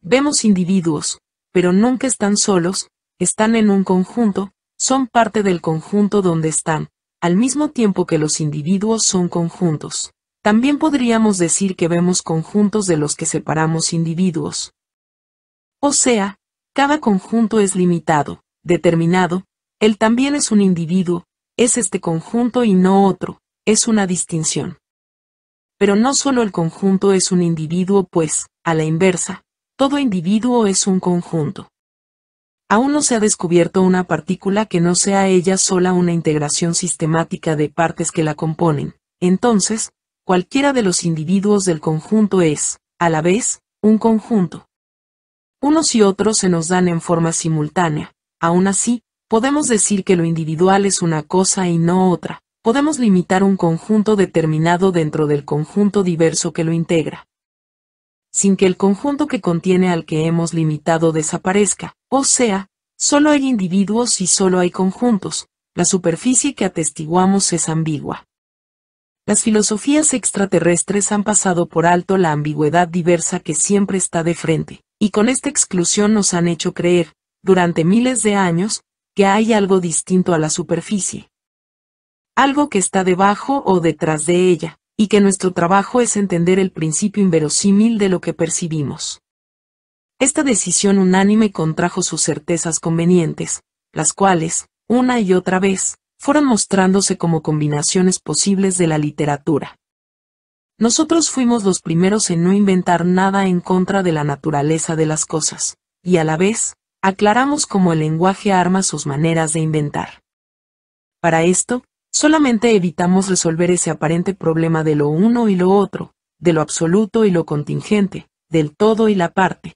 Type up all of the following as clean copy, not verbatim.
Vemos individuos, pero nunca están solos, están en un conjunto, son parte del conjunto donde están, al mismo tiempo que los individuos son conjuntos. También podríamos decir que vemos conjuntos de los que separamos individuos. O sea, cada conjunto es limitado, determinado, él también es un individuo, es este conjunto y no otro, es una distinción. Pero no solo el conjunto es un individuo, pues, a la inversa, todo individuo es un conjunto. Aún no se ha descubierto una partícula que no sea ella sola una integración sistemática de partes que la componen. Entonces, cualquiera de los individuos del conjunto es, a la vez, un conjunto. Unos y otros se nos dan en forma simultánea. Aún así, podemos decir que lo individual es una cosa y no otra. Podemos limitar un conjunto determinado dentro del conjunto diverso que lo integra, sin que el conjunto que contiene al que hemos limitado desaparezca. O sea, solo hay individuos y solo hay conjuntos. La superficie que atestiguamos es ambigua. Las filosofías extraterrestres han pasado por alto la ambigüedad diversa que siempre está de frente, y con esta exclusión nos han hecho creer, durante miles de años, que hay algo distinto a la superficie. Algo que está debajo o detrás de ella, y que nuestro trabajo es entender el principio inverosímil de lo que percibimos. Esta decisión unánime contrajo sus certezas convenientes, las cuales, una y otra vez, fueron mostrándose como combinaciones posibles de la literatura. Nosotros fuimos los primeros en no inventar nada en contra de la naturaleza de las cosas, y a la vez, aclaramos cómo el lenguaje arma sus maneras de inventar. Para esto, solamente evitamos resolver ese aparente problema de lo uno y lo otro, de lo absoluto y lo contingente, del todo y la parte,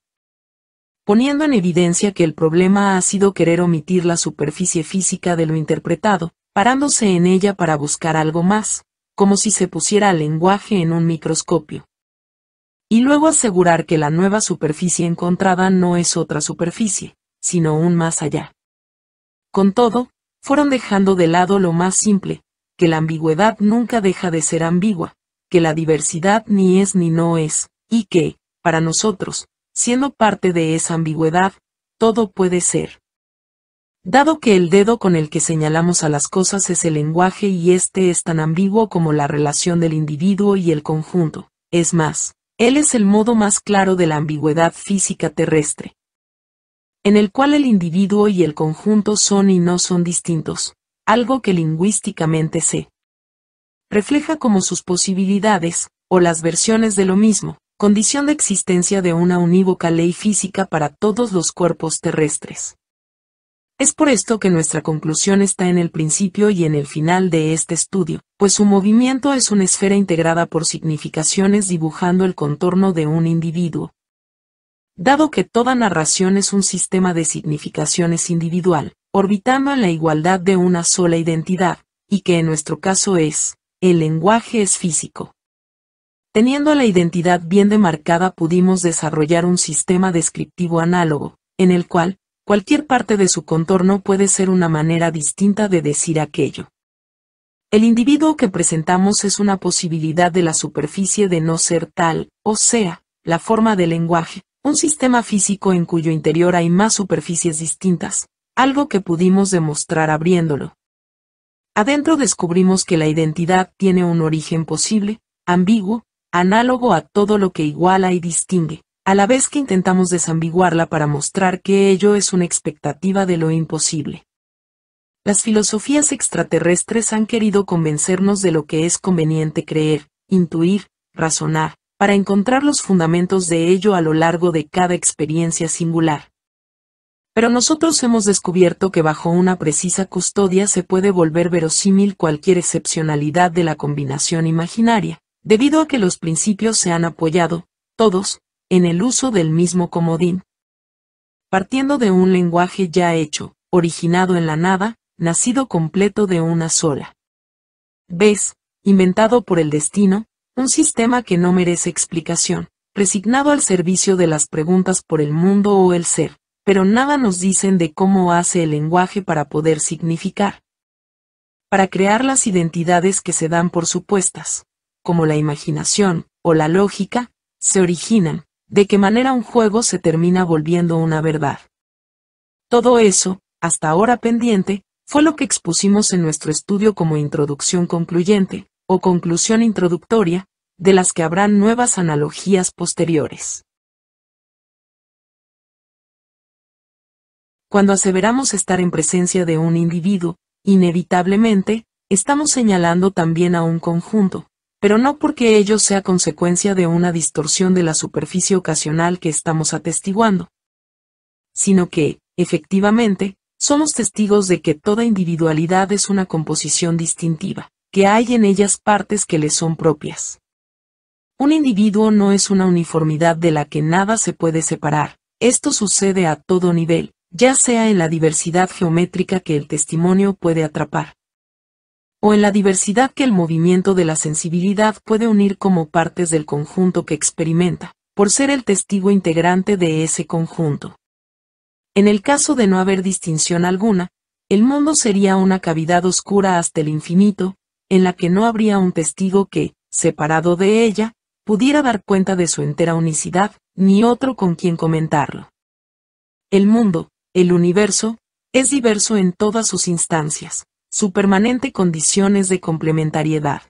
poniendo en evidencia que el problema ha sido querer omitir la superficie física de lo interpretado, parándose en ella para buscar algo más, como si se pusiera al lenguaje en un microscopio. Y luego asegurar que la nueva superficie encontrada no es otra superficie, sino un más allá. Con todo, fueron dejando de lado lo más simple, que la ambigüedad nunca deja de ser ambigua, que la diversidad ni es ni no es, y que, para nosotros, siendo parte de esa ambigüedad, todo puede ser. Dado que el dedo con el que señalamos a las cosas es el lenguaje y este es tan ambiguo como la relación del individuo y el conjunto, es más, él es el modo más claro de la ambigüedad física terrestre, en el cual el individuo y el conjunto son y no son distintos, algo que lingüísticamente se refleja como sus posibilidades, o las versiones de lo mismo, condición de existencia de una unívoca ley física para todos los cuerpos terrestres. Es por esto que nuestra conclusión está en el principio y en el final de este estudio, pues su movimiento es una esfera integrada por significaciones dibujando el contorno de un individuo. Dado que toda narración es un sistema de significaciones individual, orbitando en la igualdad de una sola identidad, y que en nuestro caso es, el lenguaje es físico. Teniendo la identidad bien demarcada pudimos desarrollar un sistema descriptivo análogo, en el cual, cualquier parte de su contorno puede ser una manera distinta de decir aquello. El individuo que presentamos es una posibilidad de la superficie de no ser tal, o sea, la forma del lenguaje, un sistema físico en cuyo interior hay más superficies distintas, algo que pudimos demostrar abriéndolo. Adentro descubrimos que la identidad tiene un origen posible, ambiguo, análogo a todo lo que iguala y distingue, a la vez que intentamos desambiguarla para mostrar que ello es una expectativa de lo imposible. Las filosofías extraterrestres han querido convencernos de lo que es conveniente creer, intuir, razonar, para encontrar los fundamentos de ello a lo largo de cada experiencia singular. Pero nosotros hemos descubierto que bajo una precisa custodia se puede volver verosímil cualquier excepcionalidad de la combinación imaginaria, debido a que los principios se han apoyado, todos, en el uso del mismo comodín. Partiendo de un lenguaje ya hecho, originado en la nada, nacido completo de una sola vez, inventado por el destino, un sistema que no merece explicación, resignado al servicio de las preguntas por el mundo o el ser, pero nada nos dicen de cómo hace el lenguaje para poder significar. Para crear las identidades que se dan por supuestas, como la imaginación, o la lógica, se originan, de qué manera un juego se termina volviendo una verdad. Todo eso, hasta ahora pendiente, fue lo que expusimos en nuestro estudio como introducción concluyente, o conclusión introductoria, de las que habrán nuevas analogías posteriores. Cuando aseveramos estar en presencia de un individuo, inevitablemente, estamos señalando también a un conjunto, pero no porque ello sea consecuencia de una distorsión de la superficie ocasional que estamos atestiguando, sino que, efectivamente, somos testigos de que toda individualidad es una composición distintiva, que hay en ellas partes que le son propias. Un individuo no es una uniformidad de la que nada se puede separar. Esto sucede a todo nivel, ya sea en la diversidad geométrica que el testimonio puede atrapar, o en la diversidad que el movimiento de la sensibilidad puede unir como partes del conjunto que experimenta, por ser el testigo integrante de ese conjunto. En el caso de no haber distinción alguna, el mundo sería una cavidad oscura hasta el infinito, en la que no habría un testigo que, separado de ella, pudiera dar cuenta de su entera unicidad, ni otro con quien comentarlo. El mundo, el universo, es diverso en todas sus instancias, su permanente condición es de complementariedad.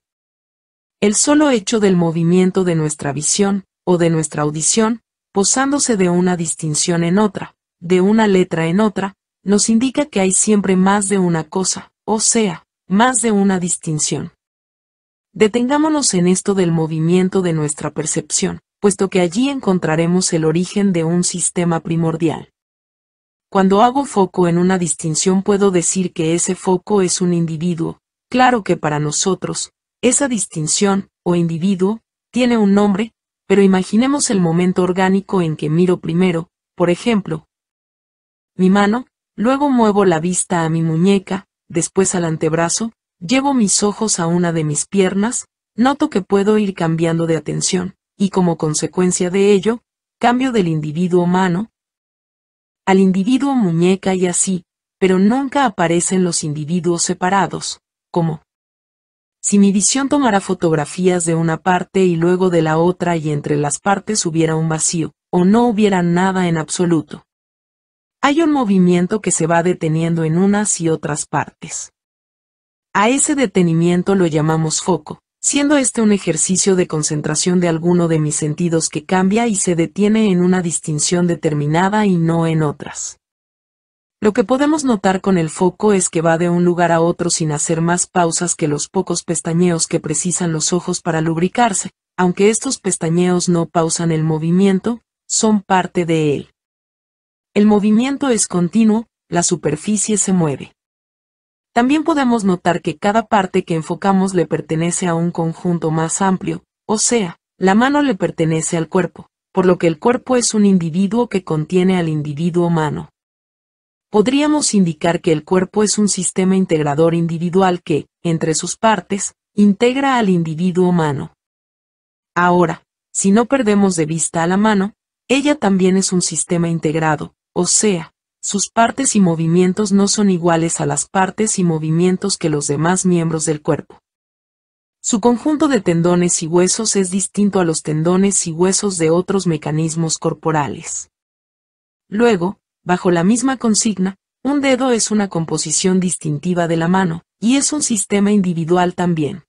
El solo hecho del movimiento de nuestra visión, o de nuestra audición, posándose de una distinción en otra, de una letra en otra, nos indica que hay siempre más de una cosa, o sea, más de una distinción. Detengámonos en esto del movimiento de nuestra percepción, puesto que allí encontraremos el origen de un sistema primordial. Cuando hago foco en una distinción puedo decir que ese foco es un individuo. Claro que para nosotros, esa distinción, o individuo, tiene un nombre, pero imaginemos el momento orgánico en que miro primero, por ejemplo, mi mano, luego muevo la vista a mi muñeca, después al antebrazo, llevo mis ojos a una de mis piernas, noto que puedo ir cambiando de atención, y como consecuencia de ello, cambio del individuo mano al individuo muñeca y así, pero nunca aparecen los individuos separados, como si mi visión tomara fotografías de una parte y luego de la otra y entre las partes hubiera un vacío, o no hubiera nada en absoluto. Hay un movimiento que se va deteniendo en unas y otras partes. A ese detenimiento lo llamamos foco, siendo este un ejercicio de concentración de alguno de mis sentidos que cambia y se detiene en una distinción determinada y no en otras. Lo que podemos notar con el foco es que va de un lugar a otro sin hacer más pausas que los pocos pestañeos que precisan los ojos para lubricarse, aunque estos pestañeos no pausan el movimiento, son parte de él. El movimiento es continuo, la superficie se mueve. También podemos notar que cada parte que enfocamos le pertenece a un conjunto más amplio, o sea, la mano le pertenece al cuerpo, por lo que el cuerpo es un individuo que contiene al individuo mano. Podríamos indicar que el cuerpo es un sistema integrador individual que, entre sus partes, integra al individuo mano. Ahora, si no perdemos de vista a la mano, ella también es un sistema integrado, o sea, sus partes y movimientos no son iguales a las partes y movimientos que los demás miembros del cuerpo. Su conjunto de tendones y huesos es distinto a los tendones y huesos de otros mecanismos corporales. Luego, bajo la misma consigna, un dedo es una composición distintiva de la mano, y es un sistema individual también.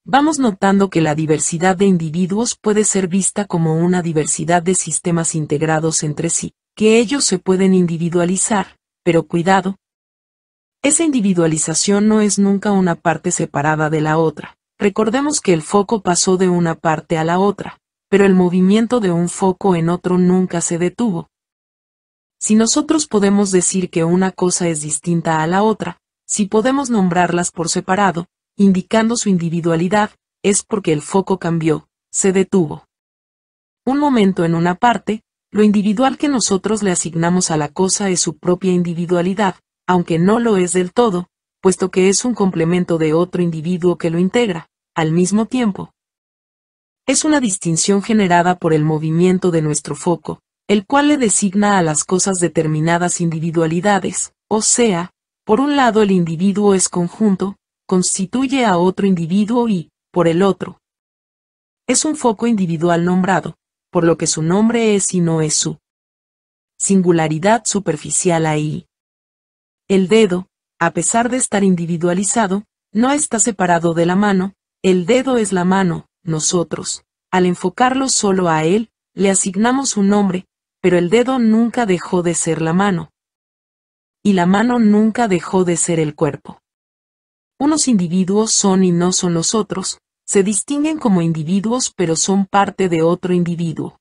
Vamos notando que la diversidad de individuos puede ser vista como una diversidad de sistemas integrados entre sí, que ellos se pueden individualizar, pero cuidado. Esa individualización no es nunca una parte separada de la otra. Recordemos que el foco pasó de una parte a la otra, pero el movimiento de un foco en otro nunca se detuvo. Si nosotros podemos decir que una cosa es distinta a la otra, si podemos nombrarlas por separado, indicando su individualidad, es porque el foco cambió, se detuvo. Un momento en una parte, lo individual que nosotros le asignamos a la cosa es su propia individualidad, aunque no lo es del todo, puesto que es un complemento de otro individuo que lo integra, al mismo tiempo. Es una distinción generada por el movimiento de nuestro foco, el cual le designa a las cosas determinadas individualidades, o sea, por un lado el individuo es conjunto, constituye a otro individuo y, por el otro, es un foco individual nombrado, por lo que su nombre es y no es su singularidad superficial ahí. El dedo, a pesar de estar individualizado, no está separado de la mano, el dedo es la mano, nosotros, al enfocarlo solo a él, le asignamos un nombre, pero el dedo nunca dejó de ser la mano. Y la mano nunca dejó de ser el cuerpo. Unos individuos son y no son los otros, se distinguen como individuos pero son parte de otro individuo.